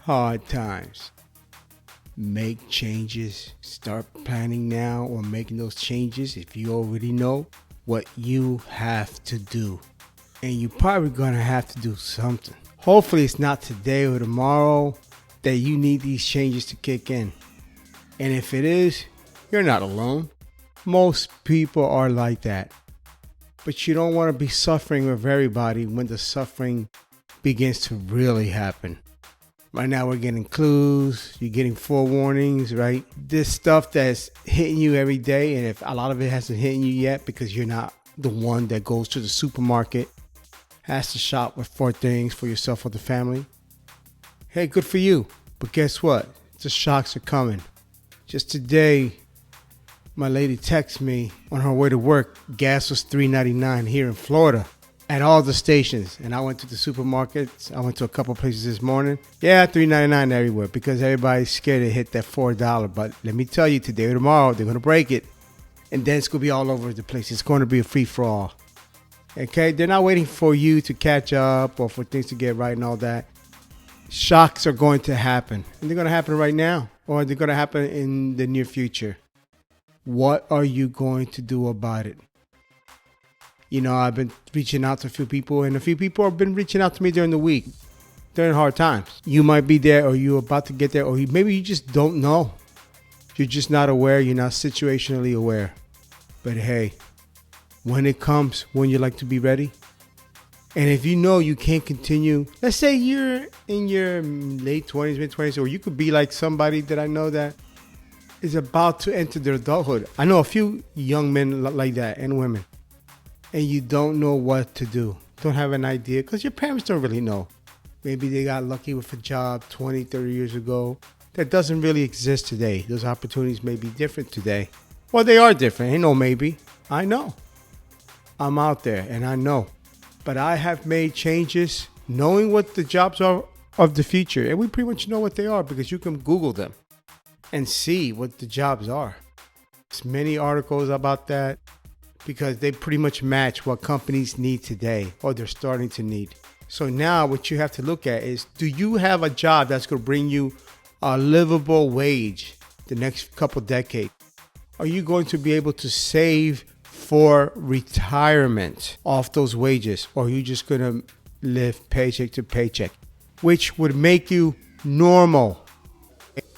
hard times. Make changes. Start planning now or making those changes if you already know what you have to do. And you're probably going to have to do something. Hopefully it's not today or tomorrow that you need these changes to kick in. And if it is, you're not alone. Most people are like that. But you don't want to be suffering with everybody when the suffering begins to really happen. Right now we're getting clues, you're getting forewarnings, right? This stuff that's hitting you every day, and if a lot of it hasn't hit you yet because you're not the one that goes to the supermarket, has to shop for things for yourself or the family. Hey, good for you. But guess what? The shocks are coming. Just today, my lady texted me on her way to work. Gas was $3.99 here in Florida at all the stations. And I went to the supermarkets. I went to a couple places this morning. Yeah, $3.99 everywhere because everybody's scared to hit that $4. But let me tell you, today or tomorrow, they're going to break it. And then it's going to be all over the place. It's going to be a free-for-all. Okay? They're not waiting for you to catch up or for things to get right and all that. Shocks are going to happen. And they're going to happen right now. Or they're going to happen in the near future. What are you going to do about it? You know, I've been reaching out to a few people, and a few people have been reaching out to me during the week, during hard times. You might be there, or you're about to get there, or maybe you just don't know. You're just not aware. You're not situationally aware. But hey, when it comes, when you like to be ready, and if you know you can't continue, let's say you're in your late 20s, mid-20s, or you could be like somebody that I know that is about to enter their adulthood. I know a few young men like that and women. And you don't know what to do. Don't have an idea because your parents don't really know. Maybe they got lucky with a job 20, 30 years ago that doesn't really exist today. Those opportunities may be different today. Well, they are different. Ain't no maybe. I know. I'm out there and I know. But I have made changes knowing what the jobs are of the future. And we pretty much know what they are because you can Google them and see what the jobs are. There's many articles about that because they pretty much match what companies need today or they're starting to need. So now what you have to look at is, do you have a job that's going to bring you a livable wage the next couple decades? Are you going to be able to save for retirement off those wages? Or are you just going to live paycheck to paycheck, which would make you normal?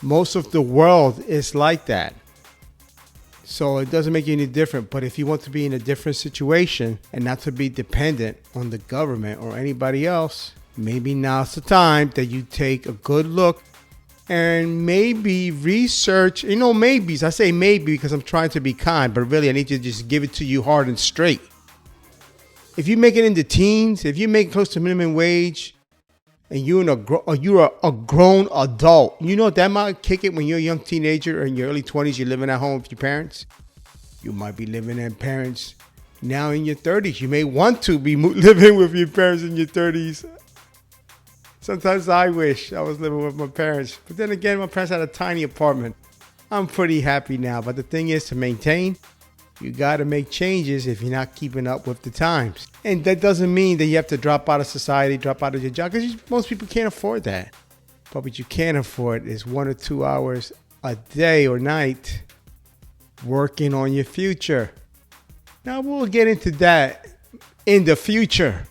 Most of the world is like that. So it doesn't make you any different. But if you want to be in a different situation and not to be dependent on the government or anybody else, maybe now's the time that you take a good look and maybe research. You know, maybes. I say maybe because I'm trying to be kind, but really I need to just give it to you hard and straight. If you make it in the teens, if you make close to minimum wage, and you're a grown adult, you know that might kick it when you're a young teenager or in your early 20s, you're living at home with your parents. You might be living with parents now in your 30s. You may want to be living with your parents in your 30s. Sometimes I wish I was living with my parents. But then again, my parents had a tiny apartment. I'm pretty happy now. But the thing is, to maintain, you got to make changes if you're not keeping up with the times. And that doesn't mean that you have to drop out of society, drop out of your job, because most people can't afford that. But what you can afford is 1 or 2 hours a day or night working on your future. Now, we'll get into that in the future.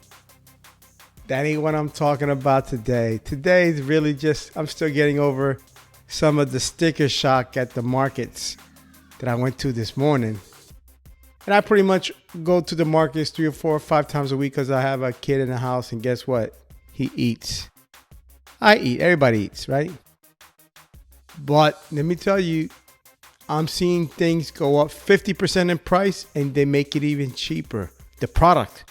That ain't what I'm talking about today. Today is really just, I'm still getting over some of the sticker shock at the markets that I went to this morning. And I pretty much go to the markets 3 or 4 or 5 times a week because I have a kid in the house, and guess what? He eats. I eat. Everybody eats, right? But let me tell you, I'm seeing things go up 50% in price, and they make it even cheaper. The product.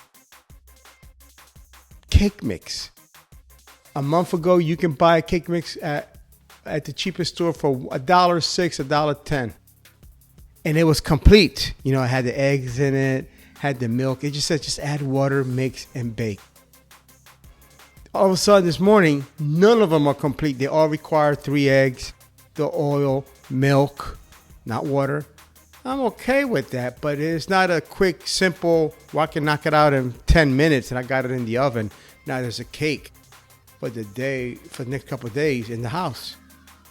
Cake mix. A month ago, you can buy a cake mix at the cheapest store for $1.06, $1.10. And it was complete. You know, it had the eggs in it, had the milk. It just said, just add water, mix, and bake. All of a sudden this morning, none of them are complete. They all require 3 eggs, the oil, milk, not water. I'm okay with that, but it's not a quick, simple, well, I can knock it out in 10 minutes and I got it in the oven. Now there's a cake. for the next couple of days in the house.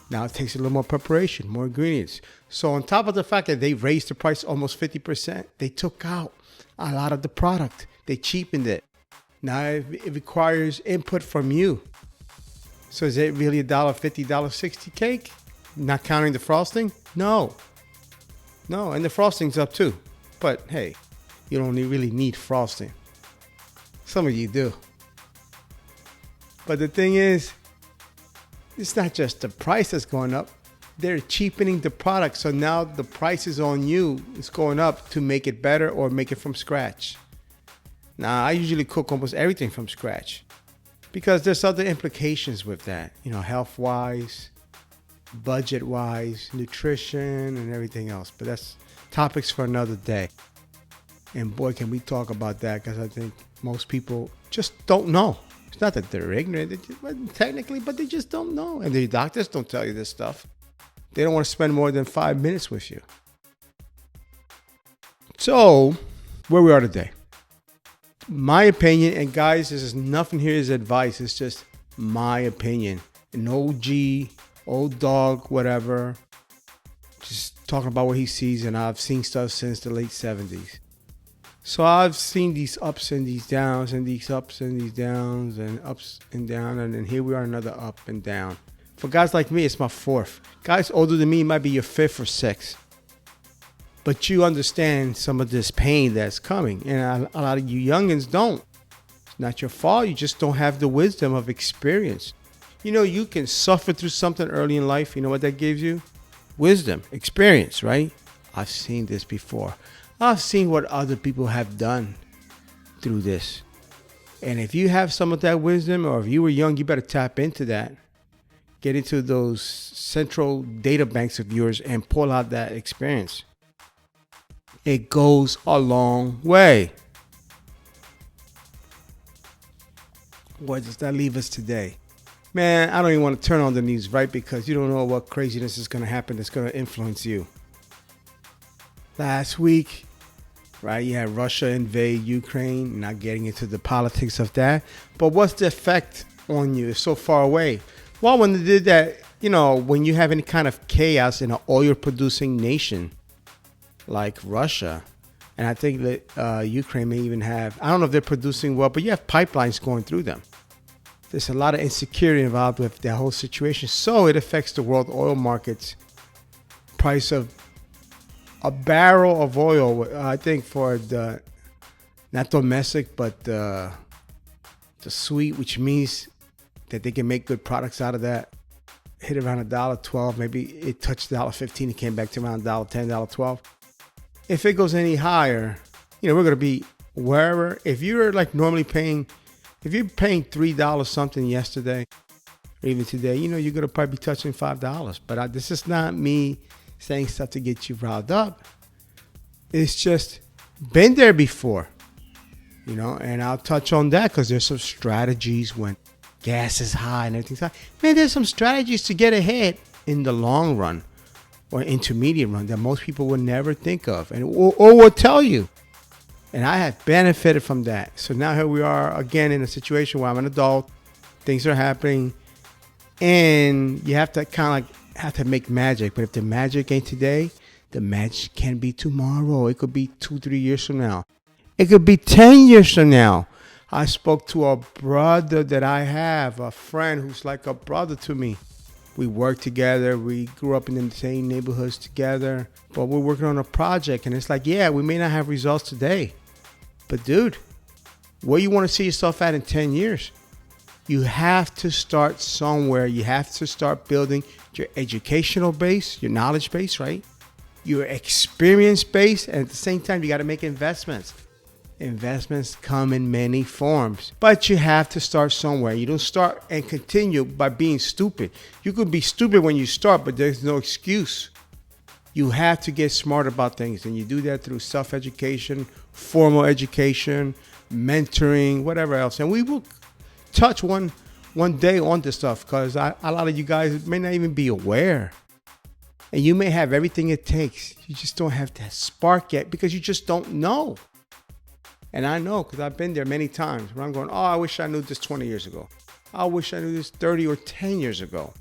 Now it takes a little more preparation, more ingredients. So on top of the fact that they raised the price almost 50%, they took out a lot of the product. They cheapened it. Now it requires input from you. So is it really $1.50, $1.60 cake? Not counting the frosting? No. And the frosting's up too. But hey, you don't really need frosting. Some of you do. But the thing is, it's not just the price that's going up. They're cheapening the product. So now the price is on you. It's going up to make it better or make it from scratch. Now, I usually cook almost everything from scratch because there's other implications with that, health-wise, budget-wise, nutrition, and everything else. But that's topics for another day. And boy, can we talk about that, because I think most people just don't know. It's not that they're ignorant, technically, but they just don't know. And the doctors don't tell you this stuff. They don't want to spend more than 5 minutes with you. So, where we are today. My opinion, and guys, this is nothing here is advice. It's just my opinion. An OG, old dog, whatever. Just talking about what he sees, and I've seen stuff since the late 70s. So I've seen these ups and these downs, and these ups and these downs, and ups and down, and then here we are, another up and down. For guys like me, it's my fourth. Guys older than me, it might be your fifth or sixth. But you understand some of this pain that's coming, and a lot of you youngins don't. It's not your fault. You just don't have the wisdom of experience. You can suffer through something early in life. You know what that gives you? Wisdom, experience, right? I've seen this before. I've seen what other people have done through this. And if you have some of that wisdom, or if you were young, you better tap into that. Get into those central data banks of yours and pull out that experience. It goes a long way. Where does that leave us today? Man, I don't even want to turn on the news, right? Because you don't know what craziness is going to happen that's going to influence you. Last week, right, you had Russia invade Ukraine, not getting into the politics of that. But what's the effect on you? It's so far away. Well, when they did that, when you have any kind of chaos in an oil-producing nation like Russia, and I think that Ukraine may even have, I don't know if they're producing well, but you have pipelines going through them. There's a lot of insecurity involved with that whole situation. So it affects the world oil markets. Price of a barrel of oil, I think for the, not domestic, but the sweet, which means that they can make good products out of that, hit around $1.12. Maybe it touched $1.15. It came back to around $1.10, $1.12. If it goes any higher, we're going to be wherever. If you're like normally paying, if you're paying $3 something yesterday, or even today, you're going to probably be touching $5. But this is not me saying stuff to get you riled up. It's just been there before, and I'll touch on that because there's some strategies when gas is high and everything's high. Man, there's some strategies to get ahead in the long run or intermediate run that most people would never think of or will tell you. And I have benefited from that. So now here we are again in a situation where I'm an adult. Things are happening. And you have to kind of have to make magic. But if the magic ain't today, the magic can be tomorrow. It could be 2-3 years from now. It could be 10 years from now. I spoke to a brother that I have, a friend who's like a brother to me. We work together. We grew up in the same neighborhoods together. But we're working on a project. And it's like, yeah, we may not have results today. But dude, where you want to see yourself at in 10 years? You have to start somewhere. You have to start building your educational base, your knowledge base, right? Your experience base. And at the same time, you got to make investments. Investments come in many forms, but you have to start somewhere. You don't start and continue by being stupid. You could be stupid when you start, but there's no excuse. You have to get smart about things, and you do that through self-education, formal education, mentoring, whatever else. And we will touch one day on this stuff because a lot of you guys may not even be aware. And you may have everything it takes. You just don't have that spark yet because you just don't know. And I know because I've been there many times where I'm going, oh, I wish I knew this 20 years ago. I wish I knew this 30 or 10 years ago.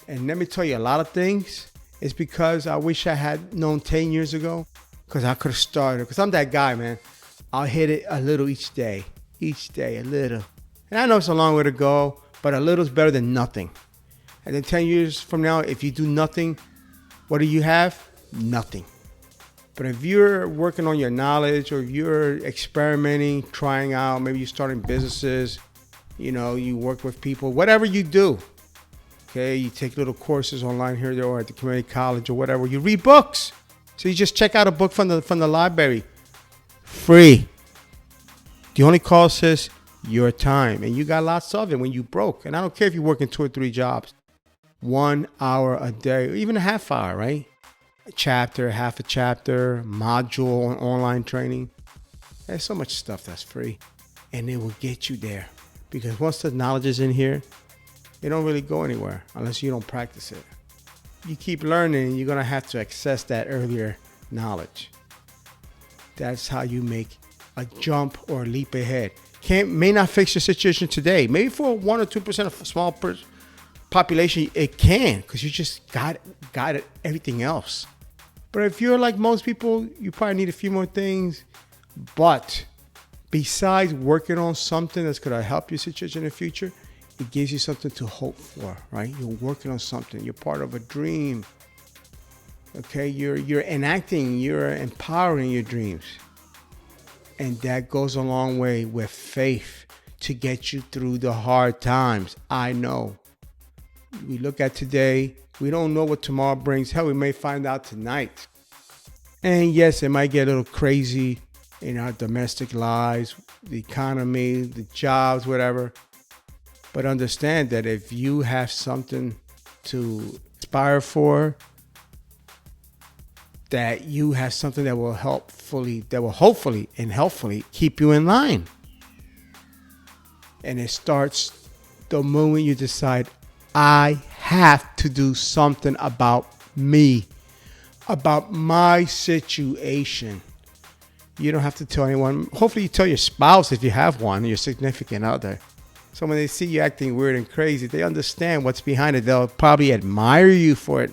And let me tell you, a lot of things is because I wish I had known 10 years ago, because I could have started. Because I'm that guy, man. I'll hit it a little each day, a little. And I know it's a long way to go, but a little is better than nothing. And then 10 years from now, if you do nothing, what do you have? Nothing. But if you're working on your knowledge, or you're experimenting, trying out, maybe you're starting businesses, you work with people, whatever you do, okay, you take little courses online here, there, or at the community college or whatever, you read books. So you just check out a book from the library, free. The only cost is your time, and you got lots of it when you broke. And I don't care if you're working 2 or 3 jobs, 1 hour a day, or even a half hour, right? A chapter, half a chapter, module on online training. There's so much stuff that's free, and it will get you there. Because once the knowledge is in here, it don't really go anywhere unless you don't practice it. You keep learning, you're going to have to access that earlier knowledge. That's how you make a jump or a leap ahead. May not fix your situation today. Maybe for 1 or 2% of a small population, it can, because you just got it, everything else. But if you're like most people, you probably need a few more things. But besides working on something that's going to help your situation in the future, it gives you something to hope for, right? You're working on something. You're part of a dream. Okay, you're enacting, you're empowering your dreams. And that goes a long way with faith to get you through the hard times. I know. We look at today, we don't know what tomorrow brings. Hell, we may find out tonight. And yes, it might get a little crazy in our domestic lives, the economy, the jobs, whatever. But understand that if you have something to aspire for, that you have something that will hopefully and helpfully keep you in line. And it starts the moment you decide, I have to do something about me, about my situation. You don't have to tell anyone. Hopefully you tell your spouse if you have one, your significant other. So when they see you acting weird and crazy, they understand what's behind it. They'll probably admire you for it.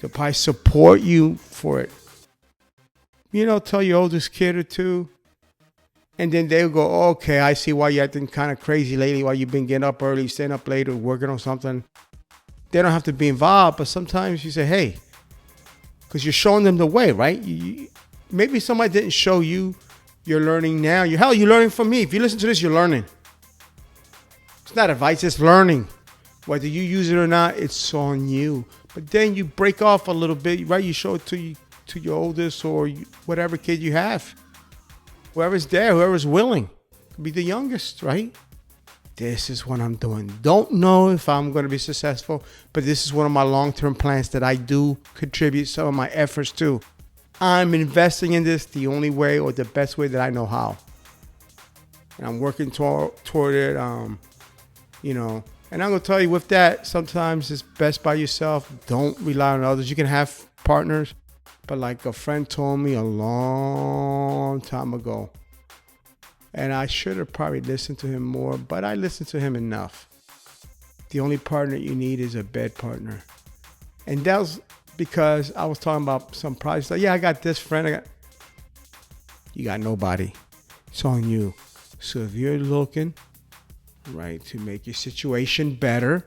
They'll probably support you for it. Tell your oldest kid or two. And then they'll go, okay, I see why you're acting kind of crazy lately, why you've been getting up early, staying up late, or working on something. They don't have to be involved, but sometimes you say, hey, because you're showing them the way, right? Maybe somebody didn't show you, you're learning now. You're learning from me. If you listen to this, you're learning. It's not advice, it's learning. Whether you use it or not, it's on you. But then you break off a little bit, right? You show it to your oldest or whatever kid you have. Whoever's there, whoever's willing. Could be the youngest, right? This is what I'm doing. Don't know if I'm going to be successful, but this is one of my long-term plans that I do contribute some of my efforts to. I'm investing in this the only way or the best way that I know how. And I'm working toward it, And I'm going to tell you with that, sometimes it's best by yourself. Don't rely on others. You can have partners. But like a friend told me a long time ago, and I should have probably listened to him more, but I listened to him enough. The only partner you need is a bed partner. And that was because I was talking about some projects. Like, yeah, I got this friend. You got nobody. It's on you. So if you're looking, right, to make your situation better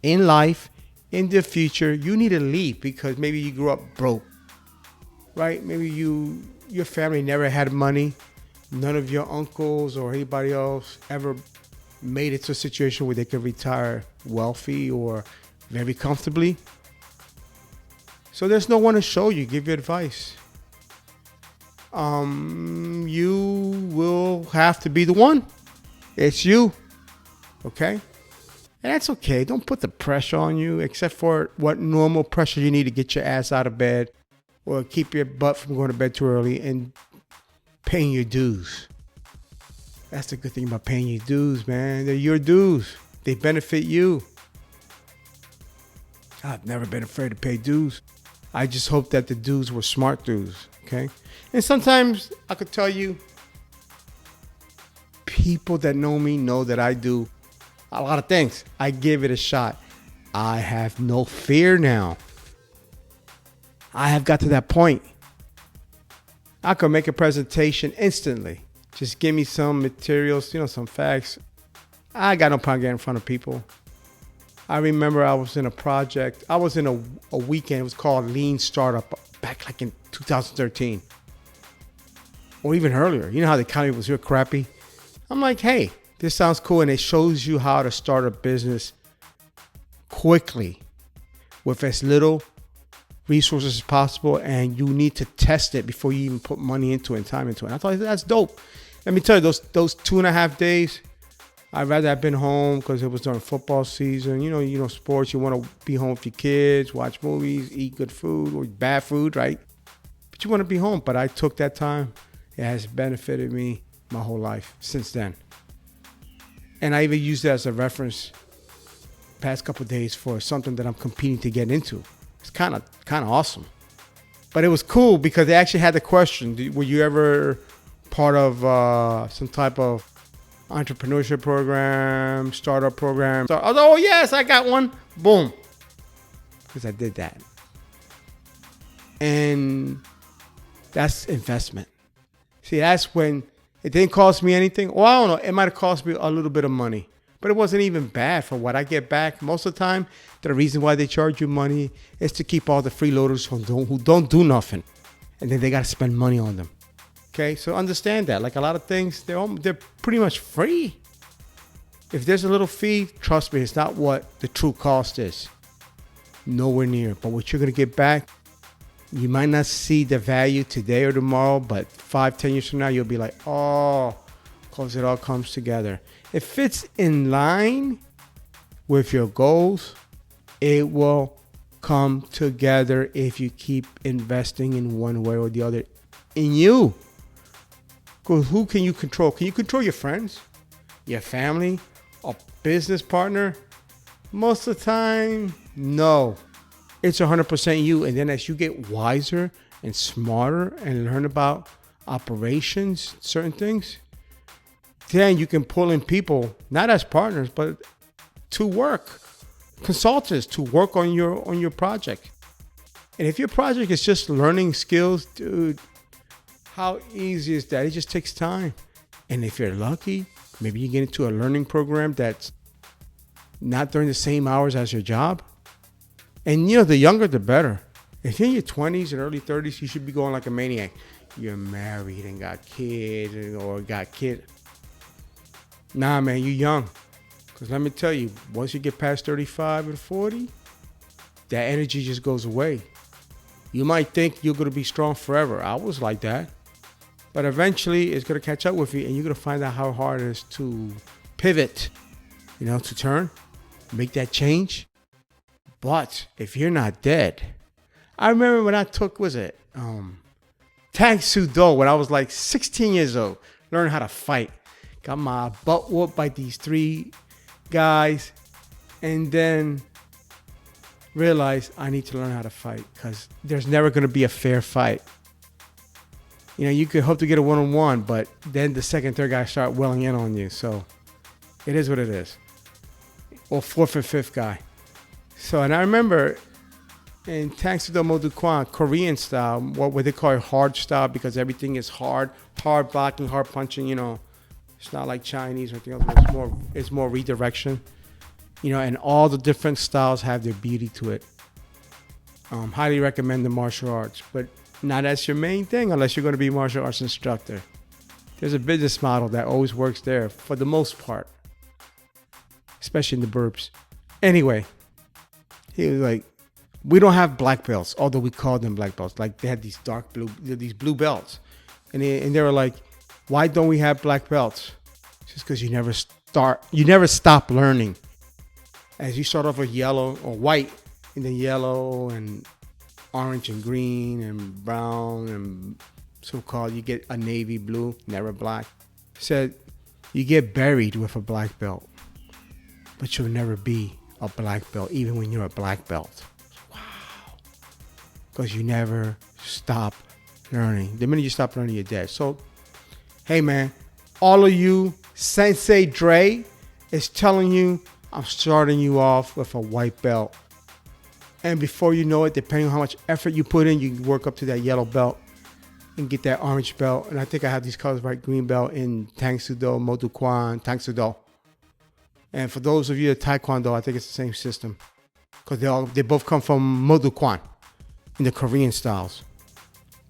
in life, in the future, you need to leave because maybe you grew up broke. Right? Maybe your family never had money. None of your uncles or anybody else ever made it to a situation where they could retire wealthy or very comfortably. So there's no one to show you, give you advice. You will have to be the one. It's you. Okay? And that's okay. Don't put the pressure on you, except for what normal pressure you need to get your ass out of bed or keep your butt from going to bed too early and paying your dues. That's the good thing about paying your dues, man. They're your dues. They benefit you. I've never been afraid to pay dues. I just hope that the dues were smart dues, okay? And sometimes I could tell you, people that know me know that I do a lot of things. I give it a shot. I have no fear now. I have got to that point. I could make a presentation instantly. Just give me some materials, some facts. I got no problem getting in front of people. I remember I was in a project. I was in a weekend. It was called Lean Startup back like in 2013. Or even earlier. You know how the economy was real crappy? I'm like, hey, this sounds cool. And it shows you how to start a business quickly with as little resources as possible. And you need to test it before you even put money into it and time into it. And I thought that's dope. Let me tell you, those 2.5 days, I'd rather have been home because it was during football season. You know, sports, you want to be home with your kids, watch movies, eat good food or bad food, right? But you want to be home. But I took that time. It has benefited me my whole life since then. And I even used that as a reference past couple of days for something that I'm competing to get into. It's kind of awesome. But it was cool because they actually had the question, were you ever part of some type of entrepreneurship program, startup program? So I was like, oh yes, I got one. Boom. Because I did that. And that's investment. See, that's when it didn't cost me anything. Well, I don't know. It might have cost me a little bit of money. But it wasn't even bad for what I get back. Most of the time, the reason why they charge you money is to keep all the freeloaders who don't do nothing. And then they got to spend money on them. Okay, so understand that. Like a lot of things, they're pretty much free. If there's a little fee, trust me, it's not what the true cost is. Nowhere near. But what you're going to get back, you might not see the value today or tomorrow, but 5-10 years from now, you'll be like, oh, because it all comes together. If it's in line with your goals, it will come together if you keep investing in one way or the other in you. Because who can you control? Can you control your friends, your family, a business partner? Most of the time, no. It's 100% you. And then as you get wiser and smarter and learn about operations, certain things, then you can pull in people, not as partners, but to work, consultants to work on your project. And if your project is just learning skills, dude, how easy is that? It just takes time. And if you're lucky, maybe you get into a learning program that's not during the same hours as your job. And the younger, the better. If you're in your 20s and early 30s, you should be going like a maniac. You're married and got kids or got kid. Nah, man, you're young. Because let me tell you, once you get past 35 and 40, that energy just goes away. You might think you're going to be strong forever. I was like that. But eventually, it's going to catch up with you, and you're going to find out how hard it is to pivot, to turn, make that change. But if you're not dead, I remember when I took, Tang Soo Do when I was like 16 years old, learned how to fight. Got my butt whooped by these 3 guys, and then realized I need to learn how to fight because there's never going to be a fair fight. You could hope to get a one-on-one, but then the second, third guy start welling in on you. So it is what it is. Or 4th and 5th guy. So, and I remember in Tang Soo Do Mo Do Kwan, Korean style, what they call hard style because everything is hard blocking, hard punching, It's not like Chinese or anything else. It's more redirection. And all the different styles have their beauty to it. Highly recommend the martial arts, but not as your main thing unless you're going to be a martial arts instructor. There's a business model that always works there for the most part, especially in the burps. Anyway, he was like, we don't have black belts, although we call them black belts. Like they had these these blue belts. And they were like, why don't we have black belts? Just because you never stop learning. As you start off with yellow or white, and then yellow and orange and green and brown and so-called, you get a navy blue, never black. Said you get buried with a black belt, but you'll never be a black belt, even when you're a black belt. Wow. Because you never stop learning. The minute you stop learning, you're dead. So, hey man, all of you Sensei Dre It's telling you, I'm starting you off with a white belt. And before you know it, depending on how much effort you put in, you can work up to that yellow belt and get that orange belt. And I think I have these colors right, green belt in Tang Soo Do, Mo Do Kwan, Tang Soo Do. And for those of you at Taekwondo, I think it's the same system. Because they both come from Mo Do Kwan in the Korean styles.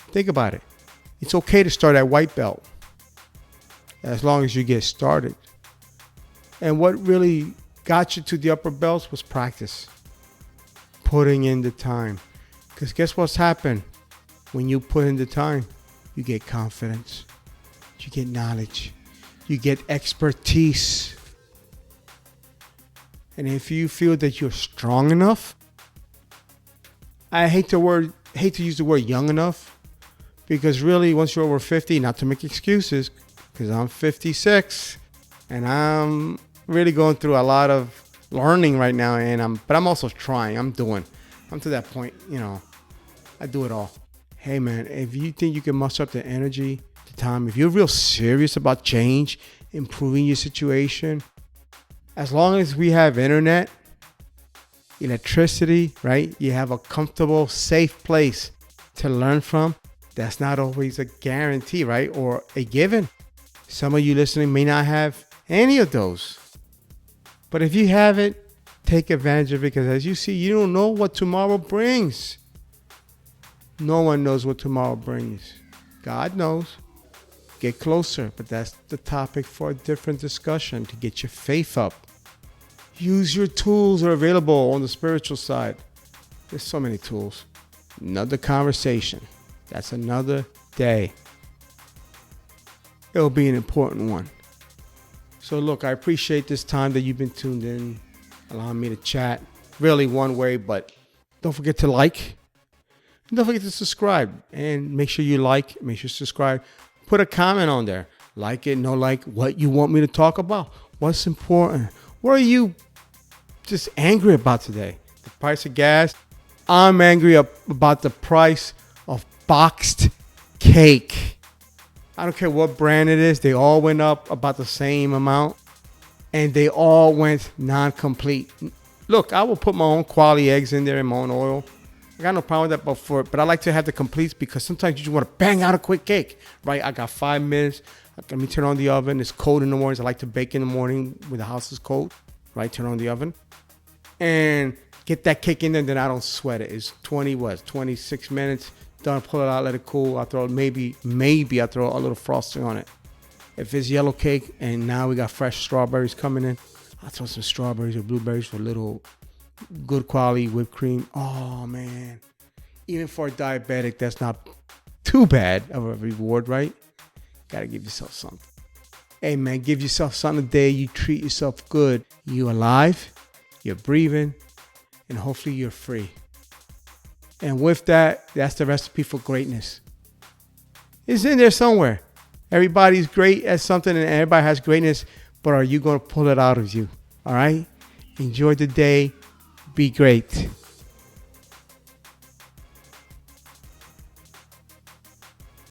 Think about it. It's okay to start at white belt as long as you get started. And what really got you to the upper belts was practice. Putting in the time. Because guess what's happened? When you put in the time, you get confidence. You get knowledge. You get expertise. And if you feel that you're strong enough, I hate to use the word young enough, because really once you're over 50, not to make excuses, because I'm 56 and I'm really going through a lot of learning right now, but I'm also trying. I'm to that point, I do it all. Hey man, if you think you can muster up the energy, the time, if you're real serious about change, improving your situation, as long as we have internet, electricity, right? You have a comfortable, safe place to learn from. That's not always a guarantee, right? Or a given. Some of you listening may not have any of those. But if you have it, take advantage of it, because as you see, you don't know what tomorrow brings. No one knows what tomorrow brings. God knows. Get closer, but that's the topic for a different discussion, to get your faith up. Use your tools that are available on the spiritual side. There's so many tools. Another conversation. That's another day. It'll be an important one. So look, I appreciate this time that you've been tuned in, allowing me to chat. Really one way, but don't forget to like. And don't forget to subscribe. And make sure you like, make sure you subscribe. Put a comment on there. Like it, no like, what you want me to talk about. What's important? What are you just angry about today? The price of gas? I'm angry about the price of boxed cake. I don't care what brand it is. They all went up about the same amount. And they all went non-complete. Look, I will put my own quality eggs in there and my own oil. I got no problem with that, but I like to have the completes, because sometimes you just want to bang out a quick cake, right? I got 5 minutes. Let me turn on the oven. It's cold in the mornings. I like to bake in the morning when the house is cold, right? Turn on the oven and get that cake in there. Then I don't sweat it. It's 26 minutes. Done. Pull it out, let it cool. I throw maybe I throw a little frosting on it. If it's yellow cake and now we got fresh strawberries coming in, I'll throw some strawberries or blueberries for a little good quality whipped cream. Oh man, even for a diabetic, that's not too bad of a reward, right? Gotta give yourself something. Hey man, give yourself something today. You treat yourself good. You alive, you're breathing, and hopefully you're free. And with that, that's the recipe for greatness. It's in there somewhere. Everybody's great at something and everybody has greatness, but are you going to pull it out of you? All right? Enjoy the day. Be great.